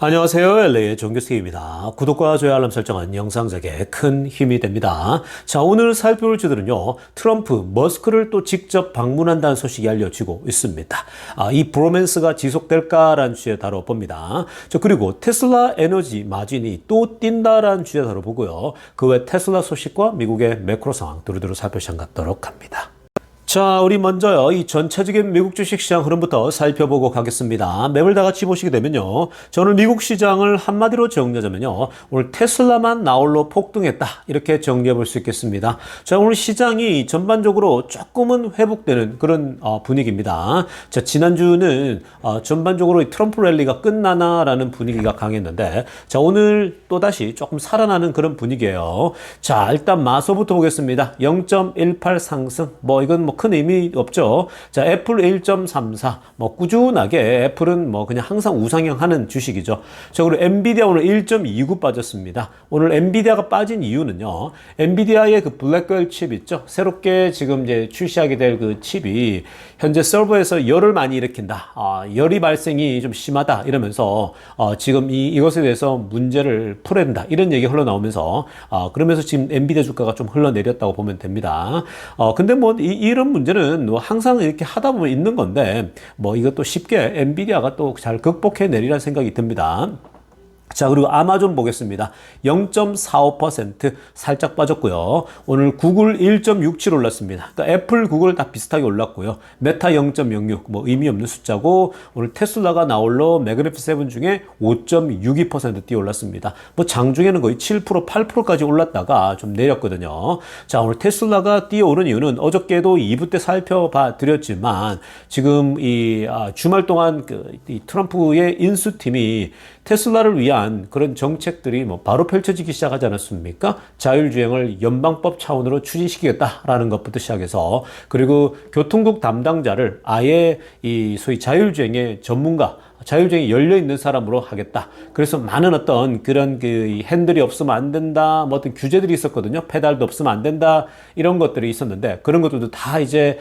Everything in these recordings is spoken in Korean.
안녕하세요. LA의 정교수입니다. 구독과 좋아요 알람 설정은 영상 제작에 큰 힘이 됩니다. 자, 오늘 살펴볼 주들은요. 트럼프, 머스크를 또 직접 방문한다는 소식이 알려지고 있습니다. 이 브로맨스가 지속될까라는 주제 다뤄봅니다. 자, 그리고 테슬라 에너지 마진이 또 뛴다라는 주제 다뤄보고요. 그 외 테슬라 소식과 미국의 매크로 상황 두루두루 살펴보도록 합니다. 자, 우리 먼저요, 이 전체적인 미국 주식시장 흐름부터 살펴보고 가겠습니다. 맵을 다 같이 보시게 되면요, 저는 미국 시장을 한마디로 정리하자면요, 오늘 테슬라만 나홀로 폭등했다, 이렇게 정리해 볼 수 있겠습니다. 자, 오늘 시장이 전반적으로 조금은 회복되는 그런 분위기입니다. 자, 지난주는 전반적으로 트럼프 랠리가 끝나나라는 분위기가 강했는데, 자, 오늘 또다시 조금 살아나는 그런 분위기예요. 자, 일단 마소부터 보겠습니다. 0.18 상승, 이건 큰 의미 없죠. 자, 애플 1.34. 꾸준하게 애플은 그냥 항상 우상향 하는 주식이죠. 자, 그리고 엔비디아 오늘 1.29 빠졌습니다. 오늘 엔비디아가 빠진 이유는요. 엔비디아의 그 블랙벨 칩 있죠. 새롭게 지금 이제 출시하게 될 그 칩이 현재 서버에서 열을 많이 일으킨다. 열이 발생이 좀 심하다. 이러면서 지금 이것에 대해서 문제를 풀어야 된다. 이런 얘기 흘러나오면서 그러면서 지금 엔비디아 주가가 좀 흘러내렸다고 보면 됩니다. 근데 이런 문제는 항상 이렇게 하다 보면 있는 건데, 이것도 쉽게 엔비디아가 또 잘 극복해 내리라는 생각이 듭니다. 자, 그리고 아마존 보겠습니다. 0.45% 살짝 빠졌고요. 오늘 구글 1.67 올랐습니다. 그러니까 애플, 구글 다 비슷하게 올랐고요. 메타 0.06, 의미 없는 숫자고, 오늘 테슬라가 나홀로 매그니피세븐 중에 5.62% 뛰어 올랐습니다. 장중에는 거의 7%, 8%까지 올랐다가 좀 내렸거든요. 자, 오늘 테슬라가 뛰어 오른 이유는 어저께도 2부 때 살펴봐 드렸지만, 지금 주말 동안 이 트럼프의 인수팀이 테슬라를 위한 그런 정책들이 바로 펼쳐지기 시작하지 않았습니까? 자율주행을 연방법 차원으로 추진시키겠다라는 것부터 시작해서, 그리고 교통국 담당자를 아예 소위 자율주행의 전문가, 자율주행이 열려있는 사람으로 하겠다. 그래서 많은 어떤 그런 핸들이 없으면 안 된다, 어떤 규제들이 있었거든요. 페달도 없으면 안 된다, 이런 것들이 있었는데, 그런 것들도 다 이제,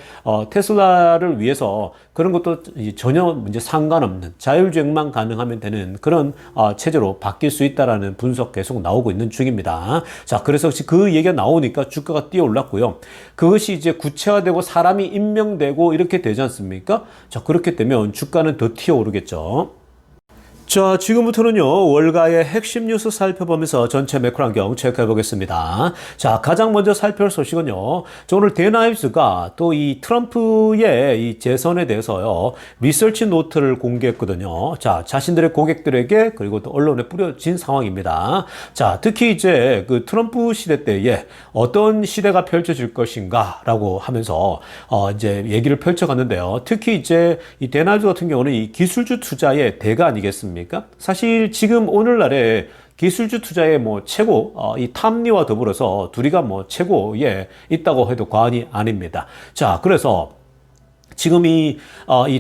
테슬라를 위해서 그런 것도 전혀 문제 상관없는 자율주행만 가능하면 되는 그런, 체제로 바뀔 수 있다라는 분석 계속 나오고 있는 중입니다. 자, 그래서 그 얘기가 나오니까 주가가 뛰어 올랐고요. 그것이 이제 구체화되고 사람이 임명되고 이렇게 되지 않습니까? 자, 그렇게 되면 주가는 더 튀어 오르겠죠. 자, 지금부터는요, 월가의 핵심 뉴스 살펴보면서 전체 매크로 환경 체크해 보겠습니다. 자, 가장 먼저 살펴볼 소식은요, 오늘 데나이브스가 또 이 트럼프의 이 재선에 대해서요, 리서치 노트를 공개했거든요. 자, 자신들의 고객들에게 그리고 또 언론에 뿌려진 상황입니다. 자, 특히 이제 그 트럼프 시대 때에 어떤 시대가 펼쳐질 것인가 라고 하면서, 이제 얘기를 펼쳐갔는데요. 특히 이제 이 데나이브스 같은 경우는 이 기술주 투자의 대가 아니겠습니까? 사실 지금 오늘날에 기술주 투자의 최고, 이 탐리와 더불어서 둘이가 최고에 있다고 해도 과언이 아닙니다. 자, 그래서 지금 이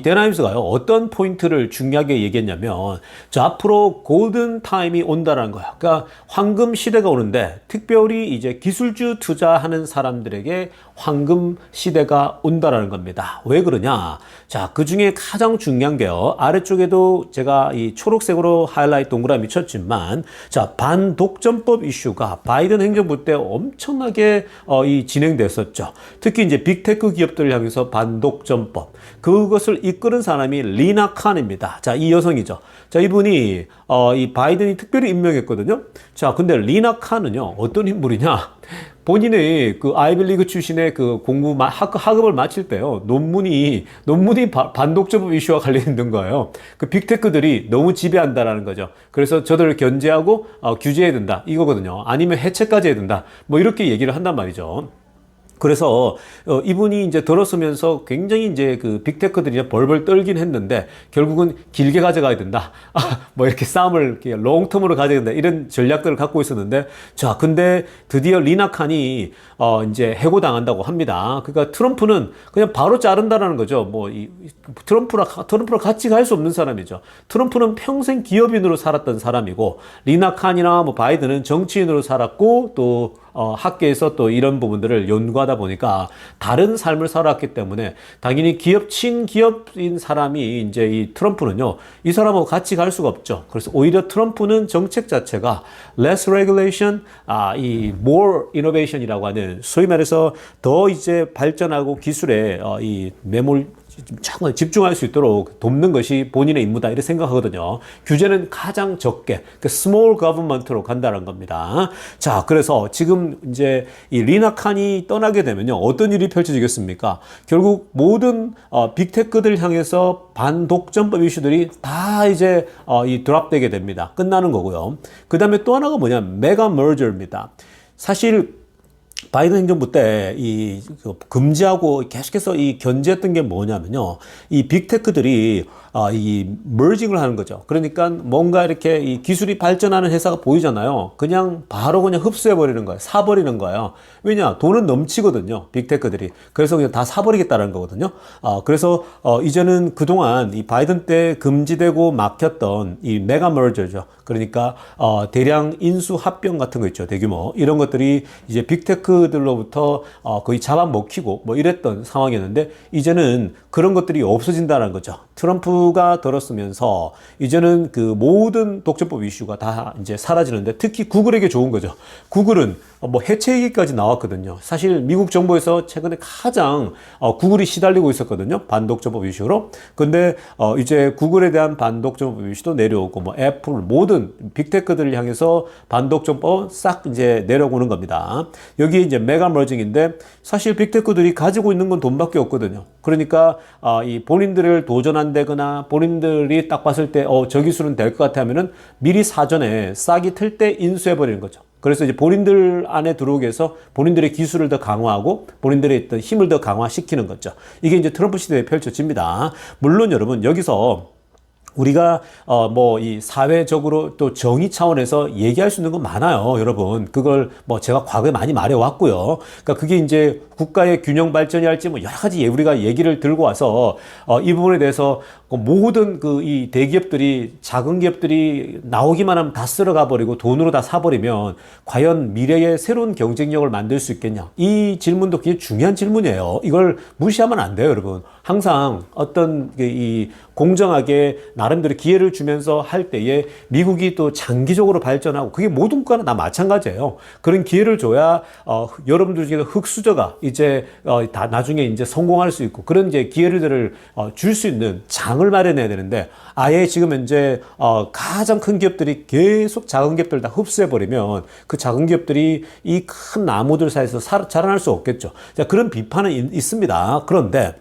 데나이브스가요, 어떤 포인트를 중요하게 얘기했냐면, 자, 앞으로 골든 타임이 온다라는 거예요. 그러니까 황금 시대가 오는데, 특별히 이제 기술주 투자하는 사람들에게 황금 시대가 온다라는 겁니다. 왜 그러냐? 자, 그 중에 가장 중요한 게요, 아래쪽에도 제가 이 초록색으로 하이라이트 동그라미 쳤지만, 자, 반독점법 이슈가 바이든 행정부 때 엄청나게 진행됐었죠. 특히 이제 빅테크 기업들을 향해서 반독점 법, 그것을 이끄는 사람이 리나 칸입니다. 자, 이 여성이죠. 자, 이분이 이 바이든이 특별히 임명했거든요. 자, 근데 리나 칸은요, 어떤 인물이냐? 본인의 그 아이비리그 출신의 그 학업을 마칠 때요, 논문이 반독점 이슈와 관련 있는 거예요. 그 빅테크들이 너무 지배한다라는 거죠. 그래서 저들을 견제하고 규제해야 된다, 이거거든요. 아니면 해체까지 해야 된다, 이렇게 얘기를 한단 말이죠. 그래서 이분이 이제 들었으면서 굉장히 이제 그 빅테크들이 벌벌 떨긴 했는데, 결국은 길게 가져가야 된다. 이렇게 싸움을 이렇게 롱텀으로 가져야 된다, 이런 전략들을 갖고 있었는데, 자, 근데 드디어 리나 칸이 이제 해고당한다고 합니다. 그러니까 트럼프는 그냥 바로 자른다라는 거죠. 트럼프랑 같이 갈 수 없는 사람이죠. 트럼프는 평생 기업인으로 살았던 사람이고, 리나 칸이나 바이든은 정치인으로 살았고, 또 학계에서 또 이런 부분들을 연구하다 보니까 다른 삶을 살아왔기 때문에 당연히 친기업인 사람이 이제 이 트럼프는요, 이 사람하고 같이 갈 수가 없죠. 그래서 오히려 트럼프는 정책 자체가 less regulation, 이 more innovation이라고 하는 소위 말해서 더 이제 발전하고 기술에 이 매몰 정말 집중할 수 있도록 돕는 것이 본인의 임무다 이렇게 생각하거든요. 규제는 가장 적게 그 small government로 간다는 겁니다. 자, 그래서 지금 이제 이 리나 칸이 떠나게 되면요, 어떤 일이 펼쳐지겠습니까? 결국 모든 빅테크들 향해서 반독점법 이슈들이 다 이제 이 드랍되게 됩니다. 끝나는 거고요. 그 다음에 또 하나가 뭐냐면 메가 머저입니다. 사실 바이든 행정부 때 금지하고 계속해서 이 견제했던 게 뭐냐면요, 이 빅테크들이 이 머징을 하는 거죠. 그러니까 뭔가 이렇게 이 기술이 발전하는 회사가 보이잖아요. 그냥 바로 그냥 흡수해 버리는 거예요. 사버리는 거예요. 왜냐? 돈은 넘치거든요, 빅테크들이. 그래서 그냥 다 사버리겠다는 거거든요. 그래서 이제는 그동안 이 바이든 때 금지되고 막혔던 이 메가 머저죠. 그러니까 대량 인수 합병 같은 거 있죠, 대규모 이런 것들이 이제 빅테크들로부터 거의 잡아먹히고 뭐 이랬던 상황이었는데, 이제는 그런 것들이 없어진다는 거죠. 트럼프가 들었으면서 이제는 그 모든 독점법 이슈가 다 이제 사라지는데, 특히 구글에게 좋은 거죠. 구글은 뭐 해체 얘기까지 나왔거든요. 사실 미국 정부에서 최근에 가장 구글이 시달리고 있었거든요, 반독점법 이슈로. 근데 이제 구글에 대한 반독점법 이슈도 내려오고, 뭐 애플 모든 빅테크들을 향해서 반독점법 싹 이제 내려오는 겁니다. 여기 이제 메가 머징인데, 사실 빅테크들이 가지고 있는 건 돈밖에 없거든요. 그러니까 이 본인들을 도전한다거나 본인들이 딱 봤을 때 저 기술은 될 것 같아 하면은 미리 사전에 싹이 틀 때 인수해 버리는 거죠. 그래서 이제 본인들 안에 들어오기 위해서 본인들의 기술을 더 강화하고 본인들의 어떤 힘을 더 강화시키는 거죠. 이게 이제 트럼프 시대에 펼쳐집니다. 물론 여러분, 여기서 우리가 뭐 이 사회적으로 또 정의 차원에서 얘기할 수 있는 건 많아요, 여러분. 그걸 뭐 제가 과거에 많이 말해 왔고요. 그러니까 그게 이제 국가의 균형 발전이 할지 뭐 여러 가지 우리가 얘기를 들고 와서 이 부분에 대해서 모든 그 이 대기업들이, 작은 기업들이 나오기만 하면 다 쓸어가 버리고 돈으로 다 사버리면 과연 미래의 새로운 경쟁력을 만들 수 있겠냐? 이 질문도 굉장히 중요한 질문이에요. 이걸 무시하면 안 돼요, 여러분. 항상 어떤 이 공정하게 나름대로 기회를 주면서 할 때에 미국이 또 장기적으로 발전하고, 그게 모든 국가는 다 마찬가지예요. 그런 기회를 줘야 여러분들 중에 흑수저가 이제 다 나중에 이제 성공할 수 있고, 그런 이제 기회를 줄 수 있는 장을 마련해야 되는데, 아예 지금 이제 가장 큰 기업들이 계속 작은 기업들 다 흡수해 버리면 그 작은 기업들이 이 큰 나무들 사이에서 자라날 수 없겠죠. 자, 그런 비판은 있습니다. 그런데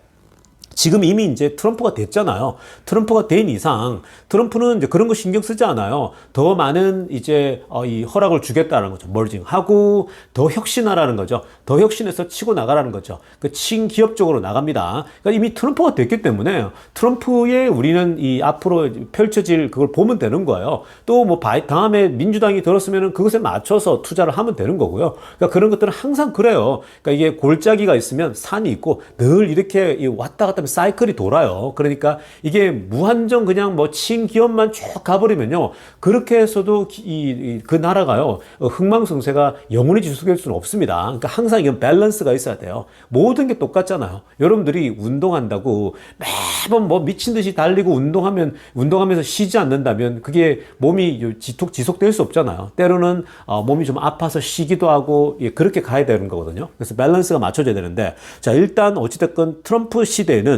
지금 이미 이제 트럼프가 됐잖아요. 트럼프가 된 이상 트럼프는 이제 그런 거 신경 쓰지 않아요. 더 많은 이제 이 허락을 주겠다는 거죠. 머징하고 더 혁신하라는 거죠. 더 혁신해서 치고 나가라는 거죠. 그 친기업적으로 나갑니다. 그러니까 이미 트럼프가 됐기 때문에 트럼프의 우리는 이 앞으로 펼쳐질 그걸 보면 되는 거예요. 또 뭐 다음에 민주당이 들었으면은 그것에 맞춰서 투자를 하면 되는 거고요. 그러니까 그런 것들은 항상 그래요. 그러니까 이게 골짜기가 있으면 산이 있고 늘 이렇게 왔다 갔다 사이클이 돌아요. 그러니까 이게 무한정 그냥 뭐 친기업만 쭉 가버리면요, 그렇게 해서도 그 나라가요, 흥망성쇠가 영원히 지속될 수는 없습니다. 그러니까 항상 이건 밸런스가 있어야 돼요. 모든 게 똑같잖아요. 여러분들이 운동한다고 매번 뭐 미친 듯이 달리고 운동하면서 쉬지 않는다면 그게 몸이 지속될 수 없잖아요. 때로는 몸이 좀 아파서 쉬기도 하고, 그렇게 가야 되는 거거든요. 그래서 밸런스가 맞춰져야 되는데, 자, 일단 어찌됐건 트럼프 시대에는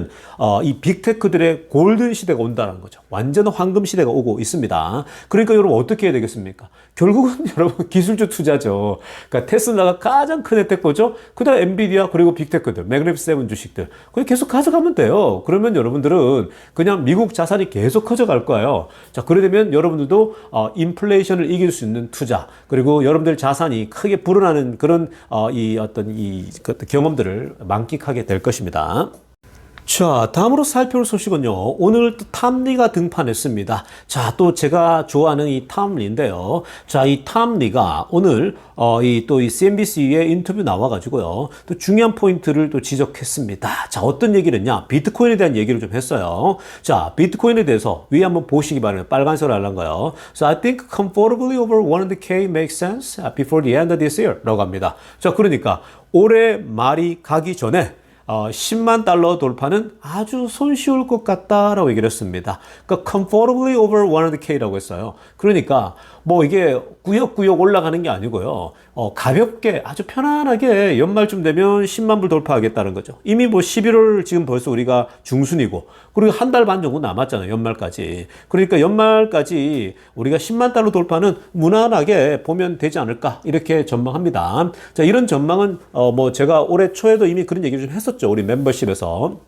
이 빅테크들의 골든 시대가 온다는 거죠. 완전 황금 시대가 오고 있습니다. 그러니까 여러분 어떻게 해야 되겠습니까? 결국은 여러분 기술주 투자죠. 그러니까 테슬라가 가장 큰 혜택보죠. 그다음 엔비디아, 그리고 빅테크들, 매그닙 세븐 주식들, 그냥 계속 가져가면 돼요. 그러면 여러분들은 그냥 미국 자산이 계속 커져갈 거예요. 자, 그러려면 여러분들도 인플레이션을 이길 수 있는 투자, 그리고 여러분들 자산이 크게 불어나는 그런 이 어떤 이 경험들을 만끽하게 될 것입니다. 자, 다음으로 살펴볼 소식은요. 오늘 또 탐리가 등판했습니다. 자, 또 제가 좋아하는 이 탐리인데요. 자, 이 탐리가 오늘 이 CNBC에 인터뷰 나와가지고요. 또 중요한 포인트를 또 지적했습니다. 자, 어떤 얘기를 했냐? 비트코인에 대한 얘기를 좀 했어요. 자, 비트코인에 대해서 위에 한번 보시기 바랍니다. 빨간색으로 하려는 거요. So I think comfortably over 100K makes sense before the end of this year. 라고 합니다. 자, 그러니까 올해 말이 가기 전에 10만 달러 돌파는 아주 손쉬울 것 같다라고 얘기를 했습니다. 그러니까 comfortably over 100K라고 했어요. 그러니까 뭐 이게 꾸역꾸역 올라가는 게 아니고요. 가볍게 아주 편안하게 연말쯤 되면 10만 불 돌파하겠다는 거죠. 이미 뭐 11월 지금 벌써 우리가 중순이고 그리고 한 달 반 정도 남았잖아요. 연말까지. 그러니까 연말까지 우리가 10만 달러 돌파는 무난하게 보면 되지 않을까 이렇게 전망합니다. 자, 이런 전망은 뭐 제가 올해 초에도 이미 그런 얘기를 좀 했었죠. 우리 멤버십에서.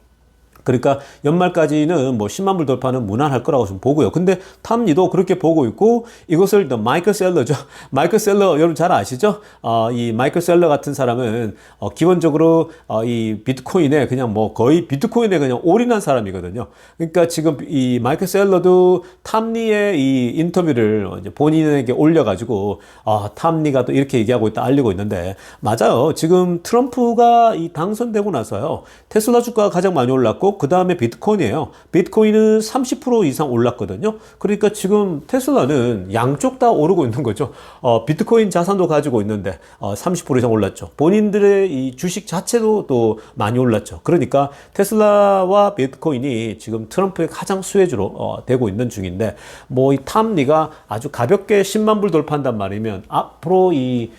그러니까 연말까지는 뭐 10만 불 돌파는 무난할 거라고 좀 보고요. 근데 탐리도 그렇게 보고 있고 이것을 마이클 셀러죠. 마이클 셀러 여러분 잘 아시죠? 이 마이클 셀러 같은 사람은 기본적으로 이 비트코인에 그냥 뭐 거의 비트코인에 그냥 올인한 사람이거든요. 그러니까 지금 이 마이클 셀러도 탐리의 이 인터뷰를 이제 본인에게 올려가지고 탐리가 또 이렇게 얘기하고 있다 알리고 있는데 맞아요. 지금 트럼프가 이 당선되고 나서요. 테슬라 주가가 가장 많이 올랐고 그 다음에 비트코인이에요. 비트코인은 30% 이상 올랐거든요. 그러니까 지금 테슬라는 양쪽 다 오르고 있는 거죠. 비트코인 자산도 가지고 있는데 30% 이상 올랐죠. 본인들의 이 주식 자체도 또 많이 올랐죠. 그러니까 테슬라와 비트코인이 지금 트럼프의 가장 수혜주로 되고 있는 중인데 뭐 이 탐리가 아주 가볍게 10만 불 돌파한단 말이면 앞으로 이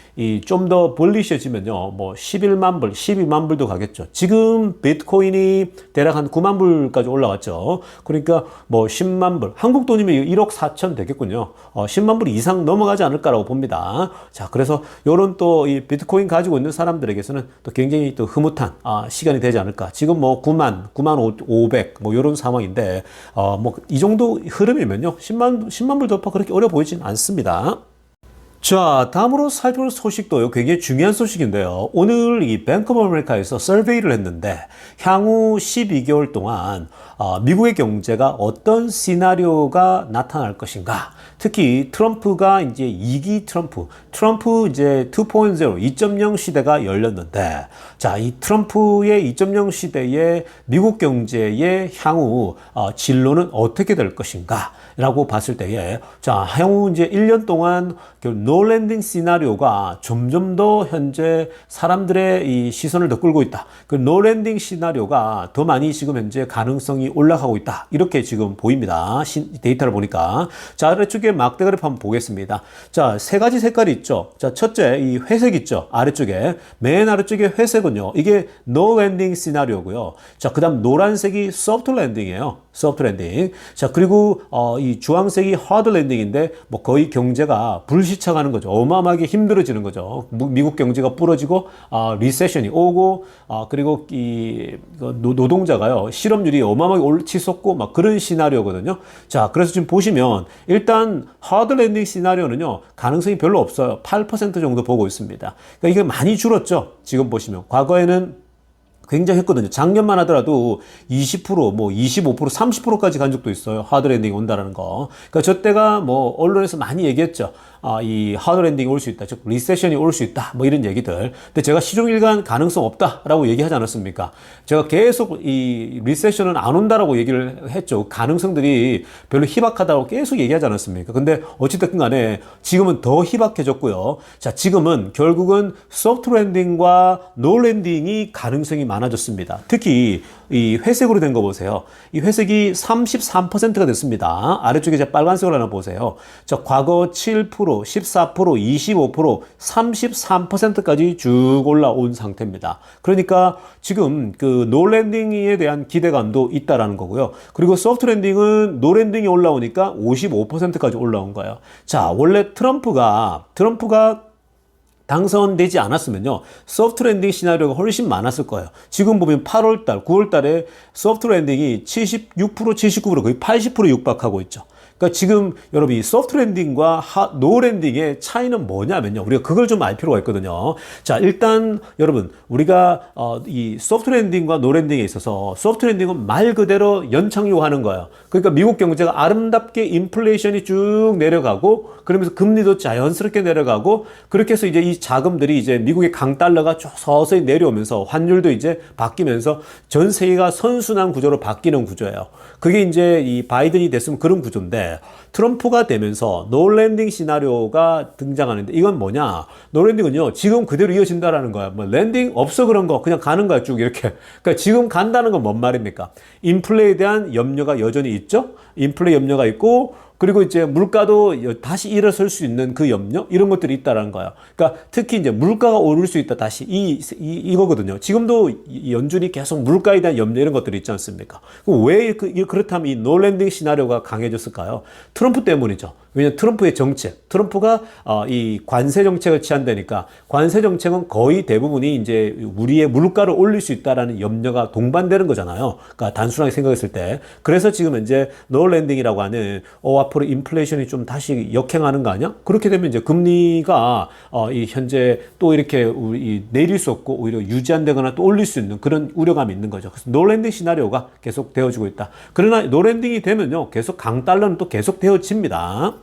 좀 더 bullish해지면요. 뭐 11만 불, 12만 불도 가겠죠. 지금 비트코인이 대략 한 9만 불까지 올라왔죠. 그러니까 뭐 10만 불, 한국 돈이면 1억 4천 되겠군요. 10만 불 이상 넘어가지 않을까라고 봅니다. 자, 그래서 요런 또 이 비트코인 가지고 있는 사람들에게서는 또 굉장히 또 흐뭇한 시간이 되지 않을까. 지금 뭐 9만 500 뭐 요런 상황인데 뭐 이 정도 흐름이면요. 10만 불 돌파 그렇게 어려 보이진 않습니다. 자, 다음으로 살펴볼 소식도 굉장히 중요한 소식인데요. 오늘 이 뱅크 오브 아메리카에서 서베이를 했는데 향후 12개월 동안 미국의 경제가 어떤 시나리오가 나타날 것인가. 특히 트럼프가 이제 2기 트럼프 이제 2.0, 2.0 시대가 열렸는데, 자, 이 트럼프의 2.0 시대의 미국 경제의 향후 진로는 어떻게 될 것인가? 라고 봤을 때에, 자, 향후 이제 1년 동안 노랜딩 시나리오가 점점 더 현재 사람들의 이 시선을 더 끌고 있다. 그 노랜딩 시나리오가 더 많이 지금 현재 가능성이 올라가고 있다. 이렇게 지금 보입니다. 데이터를 보니까. 자, 아래쪽에 막대 그래프 한번 보겠습니다. 자, 세 가지 색깔이 있죠. 자, 첫째, 이 회색 있죠. 아래쪽에. 맨 아래쪽에 회색은요. 이게 no landing 시나리오고요. 자, 그 다음 노란색이 soft landing이에요. soft landing. 자, 그리고 이 주황색이 hard landing인데 뭐 거의 경제가 불시착하는 거죠. 어마어마하게 힘들어지는 거죠. 미국 경제가 부러지고 리세션이 오고 그리고 이 노동자가요. 실업률이 어마어마하게 치솟고 막 그런 시나리오거든요. 자, 그래서 지금 보시면 일단 hard landing 시나리오는요. 가능성이 별로 없어요. 8% 정도 보고 있습니다. 그러니까 이게 많이 줄었죠. 지금 보시면 과거에는 굉장히 했거든요. 작년만 하더라도 20%, 뭐 25%, 30%까지 간 적도 있어요. 하드랜딩이 온다라는 거. 그러니까 저 때가 뭐 언론에서 많이 얘기했죠. 이 하드랜딩이 올 수 있다. 즉 리세션이 올 수 있다. 뭐 이런 얘기들. 근데 제가 시종일관 가능성 없다라고 얘기하지 않았습니까? 제가 계속 이 리세션은 안 온다라고 얘기를 했죠. 가능성들이 별로 희박하다고 계속 얘기하지 않았습니까? 근데 어찌됐든 간에 지금은 더 희박해졌고요. 자, 지금은 결국은 소프트 랜딩과 노 랜딩이 가능성이 많아졌습니다. 특히 이 회색으로 된 거 보세요. 이 회색이 33%가 됐습니다. 아래쪽에 이제 빨간색으로 하나 보세요. 자, 과거 7%, 14%, 25%, 33%까지 쭉 올라온 상태입니다. 그러니까 지금 그 노랜딩에 대한 기대감도 있다라는 거고요. 그리고 소프트 랜딩은 노랜딩이 올라오니까 55%까지 올라온 거예요. 자, 원래 트럼프가 당선되지 않았으면요. 소프트 랜딩 시나리오가 훨씬 많았을 거예요. 지금 보면 8월달, 9월달에 소프트 랜딩이 76%, 79% 거의 80% 육박하고 있죠. 그러니까 지금 여러분 이 소프트 랜딩과 노 랜딩의 차이는 뭐냐면요. 우리가 그걸 좀 알 필요가 있거든요. 자, 일단 여러분 우리가 이 소프트 랜딩과 노 랜딩에 있어서 소프트 랜딩은 말 그대로 연착륙하는 거예요. 그러니까 미국 경제가 아름답게 인플레이션이 쭉 내려가고 그러면서 금리도 자연스럽게 내려가고 그렇게 해서 이제 이 자금들이 이제 미국의 강달러가 쭉 서서히 내려오면서 환율도 이제 바뀌면서 전 세계가 선순환 구조로 바뀌는 구조예요. 그게 이제 이 바이든이 됐으면 그런 구조인데 트럼프가 되면서 노랜딩 시나리오가 등장하는데 이건 뭐냐? 노랜딩은요 지금 그대로 이어진다라는 거야. 뭐 랜딩 없어 그런 거 그냥 가는 거야 쭉 이렇게. 그러니까 지금 간다는 건 뭔 말입니까? 인플레에 대한 염려가 여전히 있죠. 인플레 염려가 있고 그리고 이제 물가도 다시 일어설 수 있는 그 염려 이런 것들이 있다라는 거예요. 그러니까 특히 이제 물가가 오를 수 있다 다시 이거거든요. 지금도 연준이 계속 물가에 대한 염려 이런 것들이 있지 않습니까? 왜 그렇다면 이 노랜딩 시나리오가 강해졌을까요? 트럼프 때문이죠. 왜냐하면 트럼프의 정책, 트럼프가 이 관세 정책을 취한다니까 관세 정책은 거의 대부분이 이제 우리의 물가를 올릴 수 있다라는 염려가 동반되는 거잖아요. 그러니까 단순하게 생각했을 때 그래서 지금 이제 노랜딩이라고 하는 앞으로 인플레이션이 좀 다시 역행하는 거 아니야? 그렇게 되면 이제 금리가 이 현재 또 이렇게 내릴 수 없고 오히려 유지한다거나 또 올릴 수 있는 그런 우려감이 있는 거죠. 그래서 노랜딩 시나리오가 계속 되어지고 있다. 그러나 노랜딩이 되면요 계속 강달러는 또 계속 되어집니다.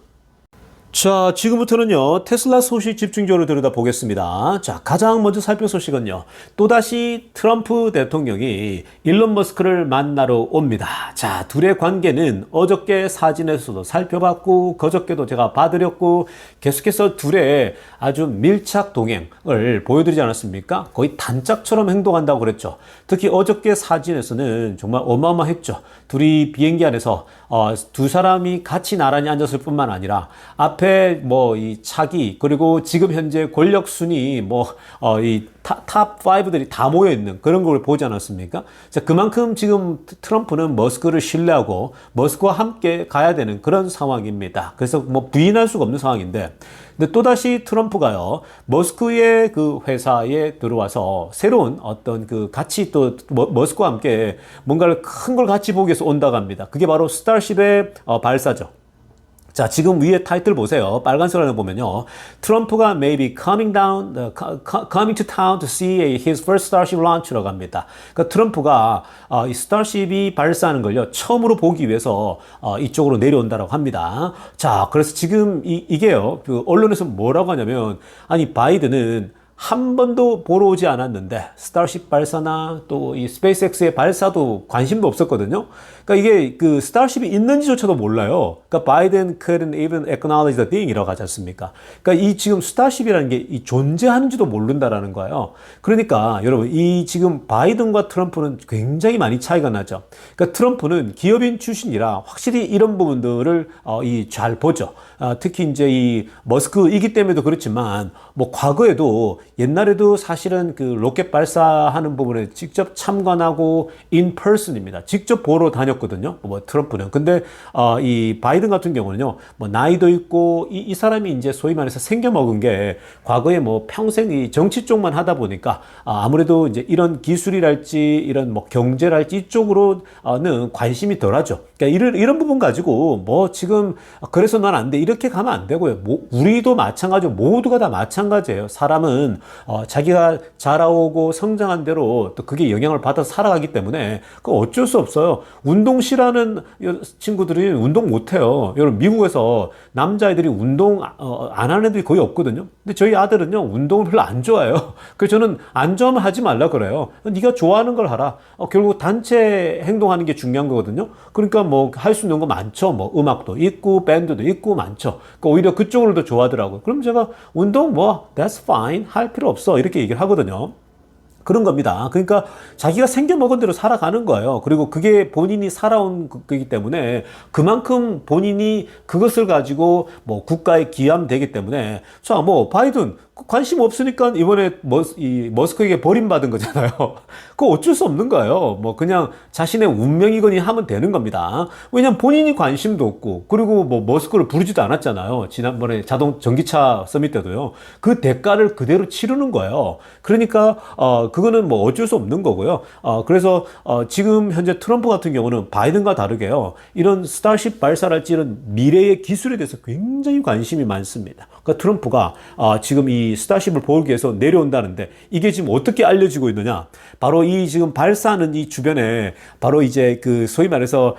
자, 지금부터는요, 테슬라 소식 집중적으로 들여다보겠습니다. 자, 가장 먼저 살펴볼 소식은요, 또다시 트럼프 대통령이 일론 머스크를 만나러 옵니다. 자, 둘의 관계는 어저께 사진에서도 살펴봤고, 그저께도 제가 봐드렸고, 계속해서 둘의 아주 밀착 동행을 보여드리지 않았습니까? 거의 단짝처럼 행동한다고 그랬죠. 특히 어저께 사진에서는 정말 어마어마했죠. 둘이 비행기 안에서 두 사람이 같이 나란히 앉았을 뿐만 아니라 앞에 뭐 이 차기 그리고 지금 현재 권력 순위 이 탑 5들이 다 모여 있는 그런 걸 보지 않았습니까? 자, 그만큼 지금 트럼프는 머스크를 신뢰하고 머스크와 함께 가야 되는 그런 상황입니다. 그래서 뭐 부인할 수가 없는 상황인데 근데 또다시 트럼프가요, 머스크의 그 회사에 들어와서 새로운 어떤 그 같이 또 머스크와 함께 뭔가를 큰 걸 같이 보기 위해서 온다고 합니다. 그게 바로 스타쉽의 발사죠. 자, 지금 위에 타이틀 보세요. 빨간색으로 보면요. 트럼프가 may be coming to town to see his first Starship launch라고 합니다. 그러니까 트럼프가 이 스타쉽이 발사하는 걸요. 처음으로 보기 위해서 이쪽으로 내려온다라고 합니다. 자, 그래서 지금 이게요. 그 언론에서 뭐라고 하냐면 아니 바이든은 한 번도 보러 오지 않았는데 스타쉽 발사나 또 이 스페이스X의 발사도 관심도 없었거든요. 그러니까 이게 그 스타쉽이 있는지조차도 몰라요. 그러니까 바이든 couldn't even acknowledge the thing이라고 하지 않습니까? 그러니까 이 지금 스타쉽이라는 게 이 존재하는지도 모른다라는 거예요. 그러니까 여러분 이 지금 바이든과 트럼프는 굉장히 많이 차이가 나죠. 그러니까 트럼프는 기업인 출신이라 확실히 이런 부분들을 잘 보죠. 특히 이제 이 머스크이기 때문에도 그렇지만 뭐 과거에도 옛날에도 사실은 그 로켓 발사하는 부분에 직접 참관하고 in person입니다. 직접 보러 다녔거든요. 뭐 트럼프는. 근데 이 바이든 같은 경우는요. 뭐 나이도 있고 이 사람이 이제 소위 말해서 생겨먹은 게 과거에 뭐 평생 이 정치 쪽만 하다 보니까 아무래도 이제 이런 기술이랄지 이런 뭐 경제랄지 이쪽으로는 관심이 덜하죠. 그러니까 이런 부분 가지고 뭐 지금 그래서 난 안 돼. 이렇게 가면 안 되고요. 뭐 우리도 마찬가지고 모두가 다 마찬가지예요. 사람은 자기가 자라오고 성장한 대로 또 그게 영향을 받아서 살아가기 때문에 그 어쩔 수 없어요. 운동 싫어하는 친구들이 운동 못해요. 여러분 미국에서 남자애들이 운동 안 하는 애들이 거의 없거든요. 근데 저희 아들은요 운동을 별로 안 좋아해요. 그래서 저는 안 좋아하면 하지 말라 그래요. 네가 좋아하는 걸 하라. 결국 단체 행동하는 게 중요한 거거든요. 그러니까 뭐 할 수 있는 거 많죠. 뭐 음악도 있고 밴드도 있고 많죠. 그러니까 오히려 그쪽을 더 좋아하더라고요. 그럼 제가 운동 뭐 that's fine 할 필요 없어 이렇게 얘기를 하거든요. 그런 겁니다. 그러니까 자기가 생겨먹은 대로 살아가는 거예요. 그리고 그게 본인이 살아온 거기 때문에 그만큼 본인이 그것을 가지고 뭐 국가에 기여하면 되기 때문에 자, 뭐 바이든 관심 없으니까 이번에 이 머스크에게 버림받은 거잖아요. 그거 어쩔 수 없는 거예요. 뭐 그냥 자신의 운명이거니 하면 되는 겁니다. 왜냐면 본인이 관심도 없고, 그리고 뭐 머스크를 부르지도 않았잖아요. 지난번에 전기차 서밋 때도요. 그 대가를 그대로 치르는 거예요. 그러니까 그거는 뭐 어쩔 수 없는 거고요. 그래서 지금 현재 트럼프 같은 경우는 바이든과 다르게요. 이런 스타쉽 발사랄지 이런 미래의 기술에 대해서 굉장히 관심이 많습니다. 그러니까 트럼프가 지금 이 스타쉽을 보기 위해서 내려온다는데, 이게 지금 어떻게 알려지고 있느냐? 바로 이 지금 발사하는 이 주변에 바로 이제 그 소위 말해서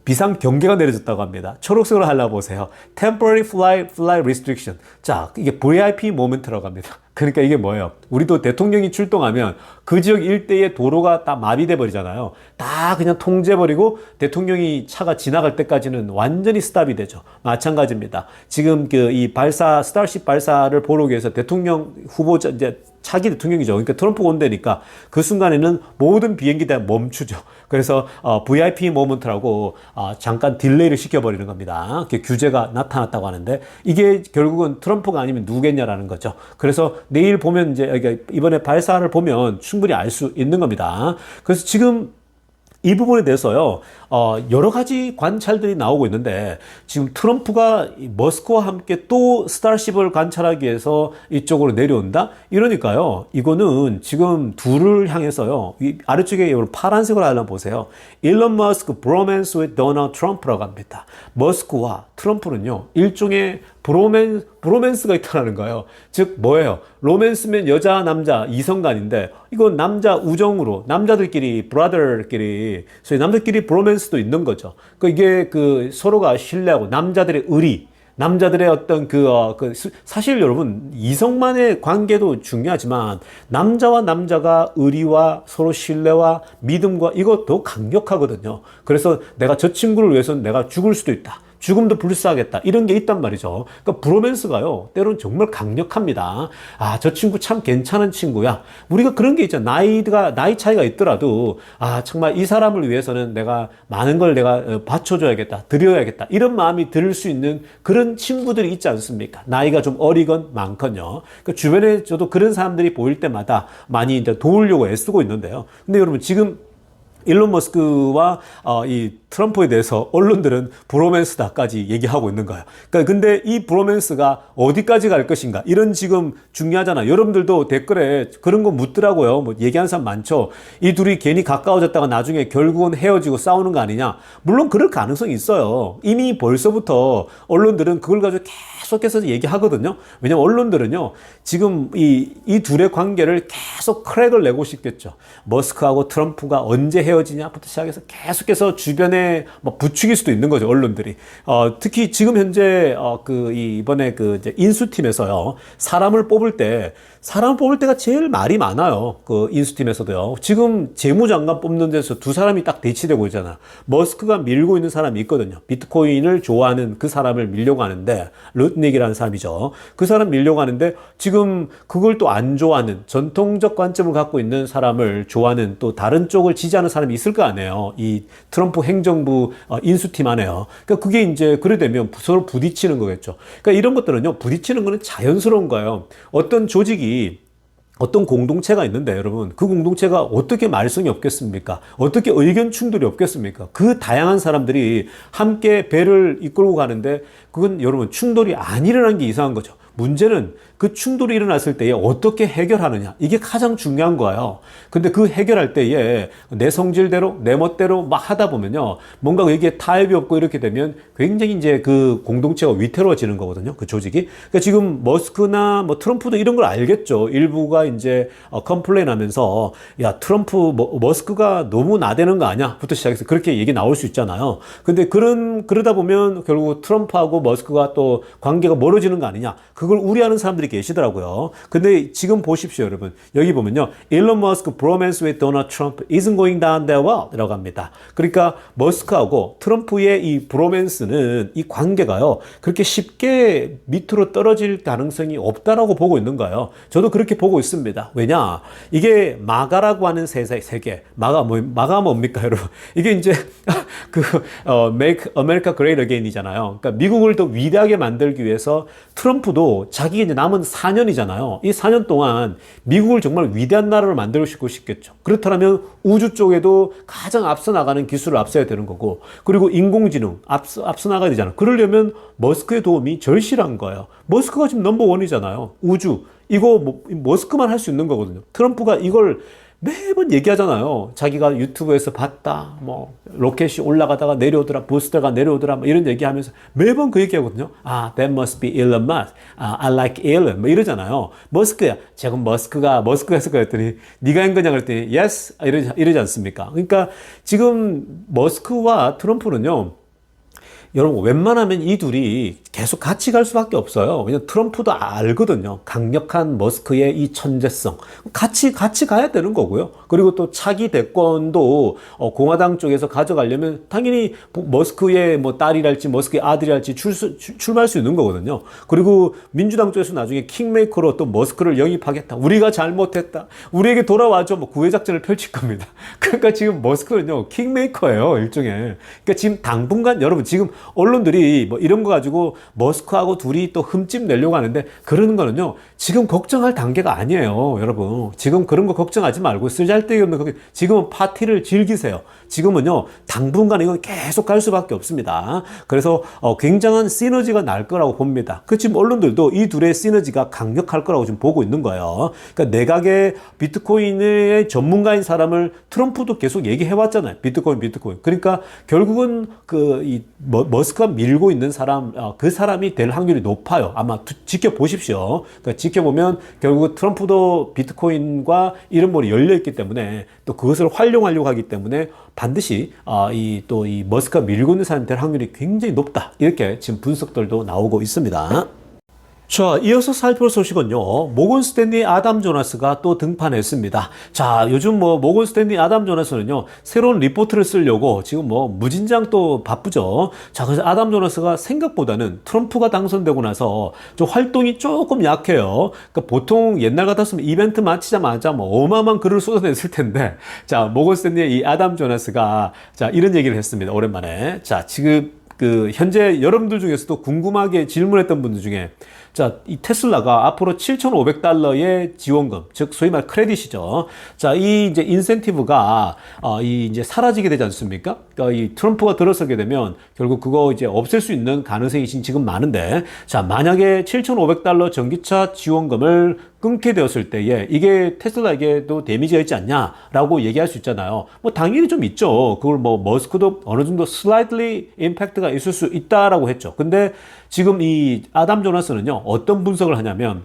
비상 경계가 내려졌다고 합니다. 초록색으로 하려고 보세요. Temporary Flight Restriction. 자, 이게 VIP 모멘트라고 합니다. 그러니까 이게 뭐예요? 우리도 대통령이 출동하면 그 지역 일대의 도로가 다 마비돼 버리잖아요. 다 그냥 통제버리고 대통령이 차가 지나갈 때까지는 완전히 스탑이 되죠. 마찬가지입니다. 지금 그 이 발사, 스타쉽 발사를 보러 위해서 대통령 후보자, 이제 차기 대통령이죠. 그러니까 트럼프가 온다니까 그 순간에는 모든 비행기 다 멈추죠. 그래서 VIP 모먼트라고 잠깐 딜레이를 시켜버리는 겁니다. 규제가 나타났다고 하는데, 이게 결국은 트럼프가 아니면 누구겠냐라는 거죠. 그래서 내일 보면 이제 이번에 발사를 보면 충분히 알 수 있는 겁니다. 그래서 지금 이 부분에 대해서요, 여러 가지 관찰들이 나오고 있는데, 지금 트럼프가 머스크와 함께 또 스타쉽을 관찰하기 위해서 이쪽으로 내려온다? 이러니까요, 이거는 지금 둘을 향해서요, 이 아래쪽에 파란색으로 하나 보세요. 일론 머스크 브로맨스 with 도널드 트럼프라고 합니다. 머스크와 트럼프는요, 일종의 브로맨스가 있다는 거예요. 즉, 뭐예요? 로맨스면 여자, 남자, 이성간인데, 이건 남자 우정으로, 남자들끼리, 브라더끼리, 소위 남자들끼리 브로맨스도 있는 거죠. 이게 서로가 신뢰하고, 남자들의 의리, 남자들의 어떤 사실 여러분, 이성만의 관계도 중요하지만, 남자와 남자가 의리와 서로 신뢰와 믿음과 이것도 강력하거든요. 그래서 내가 저 친구를 위해서는 내가 죽을 수도 있다. 죽음도 불사하겠다. 이런 게 있단 말이죠. 그러니까 브로맨스가요, 때로는 정말 강력합니다. 저 친구 참 괜찮은 친구야. 우리가 그런 게 있잖아. 나이 차이가 있더라도, 정말 이 사람을 위해서는 내가 많은 걸 내가 바쳐줘야겠다. 드려야겠다. 이런 마음이 들 수 있는 그런 친구들이 있지 않습니까? 나이가 좀 어리건 많건요. 그러니까 주변에 저도 그런 사람들이 보일 때마다 많이 이제 도우려고 애쓰고 있는데요. 근데 여러분, 지금 일론 머스크와 이 트럼프에 대해서 언론들은 브로맨스다까지 얘기하고 있는 거예요. 그러니까 근데 이 브로맨스가 어디까지 갈 것인가? 이런 지금 중요하잖아. 여러분들도 댓글에 그런 거 묻더라고요. 뭐 얘기하는 사람 많죠. 이 둘이 괜히 가까워졌다가 나중에 결국은 헤어지고 싸우는 거 아니냐? 물론 그럴 가능성이 있어요. 이미 벌써부터 언론들은 그걸 가지고 계속해서 얘기하거든요. 왜냐면 언론들은요, 지금 이 둘의 관계를 계속 크랙을 내고 싶겠죠. 머스크하고 트럼프가 언제 헤어지냐부터 시작해서 계속해서 주변에 부추길 수도 있는 거죠, 언론들이. 특히 지금 현재 이번에 이제 인수팀에서요, 사람을 뽑을 때가 제일 말이 많아요. 인수팀에서도요. 지금 재무장관 뽑는 데서 두 사람이 딱 대치되고 있잖아. 머스크가 밀고 있는 사람이 있거든요. 비트코인을 좋아하는 그 사람을 밀려고 하는데, 룻닉이라는 사람이죠. 그 사람 밀려고 하는데, 지금 그걸 또 안 좋아하는, 전통적 관점을 갖고 있는 사람을 좋아하는, 또 다른 쪽을 지지하는 사람이 있을 거 아니에요. 이 트럼프 행정부 인수팀 안에요. 그러니까 그게 이제 그래 되면 서로 부딪히는 거겠죠. 그러니까 이런 것들은요, 부딪히는 거는 자연스러운 거예요. 어떤 조직이, 어떤 공동체가 있는데, 여러분, 그 공동체가 어떻게 말썽이 없겠습니까? 어떻게 의견 충돌이 없겠습니까? 그 다양한 사람들이 함께 배를 이끌고 가는데, 그건 여러분 충돌이 안 일어난 게 이상한 거죠. 문제는 그 충돌이 일어났을 때에 어떻게 해결하느냐, 이게 가장 중요한 거예요. 근데 그 해결할 때에 내 성질대로 내 멋대로 막 하다 보면요, 뭔가 여기에 타협이 없고 이렇게 되면 굉장히 이제 그 공동체가 위태로워지는 거거든요, 그 조직이. 그러니까 지금 머스크나 트럼프도 이런 걸 알겠죠. 일부가 이제 컴플레인 하면서, 야, 머스크가 너무 나대는 거 아니야? 부터 시작해서 그렇게 얘기 나올 수 있잖아요. 근데 그러다 보면 결국 트럼프하고 머스크가 또 관계가 멀어지는 거 아니냐? 그걸 우려하는 사람들이 계시더라고요. 근데 지금 보십시오, 여러분. 여기 보면요, 일론 머스크 bromance with Donald Trump isn't going down that well 이라고 합니다. 그러니까 머스크하고 트럼프의 이 브로맨스는, 이 관계가요, 그렇게 쉽게 밑으로 떨어질 가능성이 없다라고 보고 있는 거예요. 저도 그렇게 보고 있습니다. 왜냐? 이게 마가라고 하는 세계. 마가 뭡니까, 여러분? 이게 이제 Make America Great Again이잖아요. 그러니까 미국을 더 위대하게 만들기 위해서 트럼프도 그리고 자기 이제 남은 4년이잖아요. 이 4년 동안 미국을 정말 위대한 나라로 만들고 싶겠죠. 그렇다면 우주 쪽에도 가장 앞서 나가는 기술을 앞서야 되는 거고, 그리고 인공지능 앞서 나가야 되잖아요. 그러려면 머스크의 도움이 절실한 거예요. 머스크가 지금 넘버원이잖아요. 우주. 이거 머스크만 할 수 있는 거거든요. 트럼프가 이걸 매번 얘기하잖아요. 자기가 유튜브에서 봤다. 로켓이 올라가다가 내려오더라. 부스터가 내려오더라. 이런 얘기하면서 매번 그 얘기하거든요. That must be Elon Musk. I like Elon. 이러잖아요. 머스크야. 제가 머스크가 했을 거 했더니 네가 한 거냐 그랬더니 yes. 이러지 않습니까? 그러니까 지금 머스크와 트럼프는요. 여러분 웬만하면 이 둘이 계속 같이 갈 수밖에 없어요. 왜냐면 트럼프도 알거든요. 강력한 머스크의 이 천재성. 같이 가야 되는 거고요. 그리고 또 차기 대권도 공화당 쪽에서 가져가려면 당연히 머스크의 딸이랄지 머스크의 아들이랄지 출마할 수 있는 거거든요. 그리고 민주당 쪽에서 나중에 킹메이커로 또 머스크를 영입하겠다. 우리가 잘못했다. 우리에게 돌아와줘. 구애작전을 펼칠 겁니다. 그러니까 지금 머스크는요. 킹메이커예요. 일종의. 그러니까 지금 당분간 여러분 지금 언론들이 이런 거 가지고 머스크하고 둘이 또 흠집 내려고 하는데 그러는 거는요, 지금 걱정할 단계가 아니에요, 여러분. 지금 그런 거 걱정하지 말고 쓸데없는 지금은 파티를 즐기세요. 지금은요, 당분간 이건 계속 갈 수밖에 없습니다. 그래서 굉장한 시너지가 날 거라고 봅니다. 그 지금 언론들도 이 둘의 시너지가 강력할 거라고 지금 보고 있는 거예요. 그러니까 내각의 비트코인의 전문가인 사람을 트럼프도 계속 얘기해왔잖아요. 비트코인. 그러니까 결국은 머스크가 밀고 있는 사람, 그 사람이 될 확률이 높아요. 아마 지켜보십시오. 그러니까 지켜보면 결국 트럼프도 비트코인과 이런 열려있기 때문에 또 그것을 활용하려고 하기 때문에 반드시 이 머스크가 밀고 있는 사람이 될 확률이 굉장히 높다. 이렇게 지금 분석들도 나오고 있습니다. 자, 이어서 살펴볼 소식은요, 모건 스탠리 아담 조나스가 또 등판했습니다. 자, 요즘 모건 스탠리 아담 조나스는요, 새로운 리포트를 쓰려고 지금 무진장 또 바쁘죠. 자, 그래서 아담 조나스가 생각보다는 트럼프가 당선되고 나서 좀 활동이 조금 약해요. 그러니까 보통 옛날 같았으면 이벤트 마치자마자 어마어마한 글을 쏟아냈을 텐데, 자, 모건 스탠리의 이 아담 조나스가 자, 이런 얘기를 했습니다. 오랜만에. 자, 지금 현재 여러분들 중에서도 궁금하게 질문했던 분들 중에 자, 이 테슬라가 앞으로 $7,500의 지원금, 즉 소위 말 크레딧이죠. 자, 이 이제 인센티브가 이제 사라지게 되지 않습니까? 그러니까 이 트럼프가 들어서게 되면 결국 그거 이제 없앨 수 있는 가능성이 지금 많은데, 자, 만약에 $7,500 전기차 지원금을 끊게 되었을 때에 이게 테슬라에게도 데미지가 있지 않냐라고 얘기할 수 있잖아요. 당연히 좀 있죠. 그걸 머스크도 어느 정도 slightly impact가 있을 수 있다라고 했죠. 근데 지금 이 아담 조나스는요, 어떤 분석을 하냐면,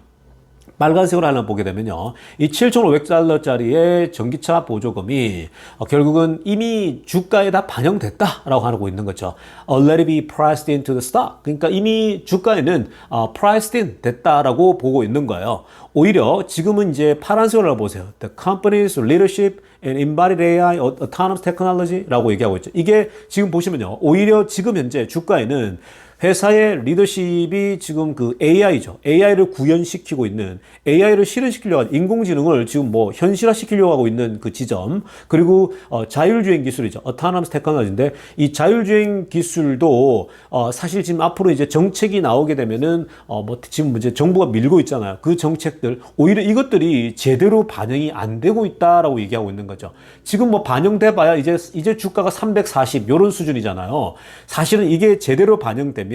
빨간색으로 하나 보게 되면요, 이 $7,500짜리의 전기차 보조금이 결국은 이미 주가에 다 반영됐다라고 하고 있는 거죠. Already be priced into the stock. 그러니까 이미 주가에는 priced in 됐다라고 보고 있는 거예요. 오히려 지금은 이제 파란색으로 보세요. The company's leadership and embodied AI, autonomous technology라고 얘기하고 있죠. 이게 지금 보시면요, 오히려 지금 현재 주가에는 회사의 리더십이 지금 AI죠. AI를 구현시키고 있는, AI를 실현시키려고 하는, 인공지능을 지금 현실화시키려고 하고 있는 그 지점, 그리고 자율주행 기술이죠. autonomous technology인데, 이 자율주행 기술도 사실 지금 앞으로 이제 정책이 나오게 되면은 지금 이제 정부가 밀고 있잖아요. 그 정책들, 오히려 이것들이 제대로 반영이 안 되고 있다라고 얘기하고 있는 거죠. 지금 반영돼 봐야 이제 주가가 340 요런 수준이잖아요. 사실은 이게 제대로 반영되면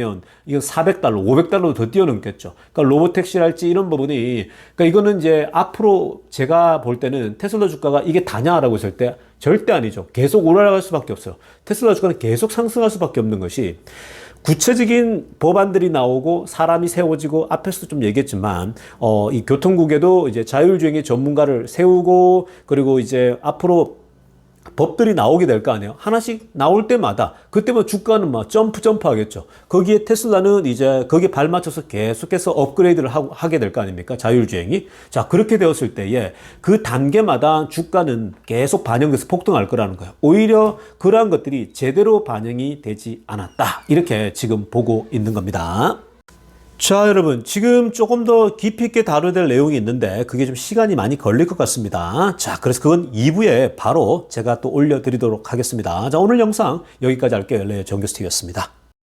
이건 $400, $500도 더 뛰어넘겠죠. 그러니까 로보택시랄지 이런 부분이, 그러니까 이거는 이제 앞으로 제가 볼 때는 테슬라 주가가 이게 다냐라고 했을 때 절대 아니죠. 계속 올라갈 수밖에 없어요. 테슬라 주가는 계속 상승할 수밖에 없는 것이, 구체적인 법안들이 나오고 사람이 세워지고, 앞에서도 좀 얘기했지만 이 교통국에도 이제 자율주행의 전문가를 세우고, 그리고 이제 앞으로 법들이 나오게 될 거 아니에요. 하나씩 나올 때마다 그때만 주가는 점프 하겠죠. 거기에 테슬라는 이제 거기에 발맞춰서 계속해서 업그레이드를 하게 될 거 아닙니까? 자율주행이. 자, 그렇게 되었을 때에 그 단계마다 주가는 계속 반영돼서 폭등할 거라는 거예요. 오히려 그러한 것들이 제대로 반영이 되지 않았다. 이렇게 지금 보고 있는 겁니다. 자, 여러분, 지금 조금 더 깊이 있게 다뤄야 될 내용이 있는데 그게 좀 시간이 많이 걸릴 것 같습니다. 자, 그래서 그건 2부에 바로 제가 또 올려드리도록 하겠습니다. 자, 오늘 영상 여기까지 할게요. 네, 정교스TV였습니다.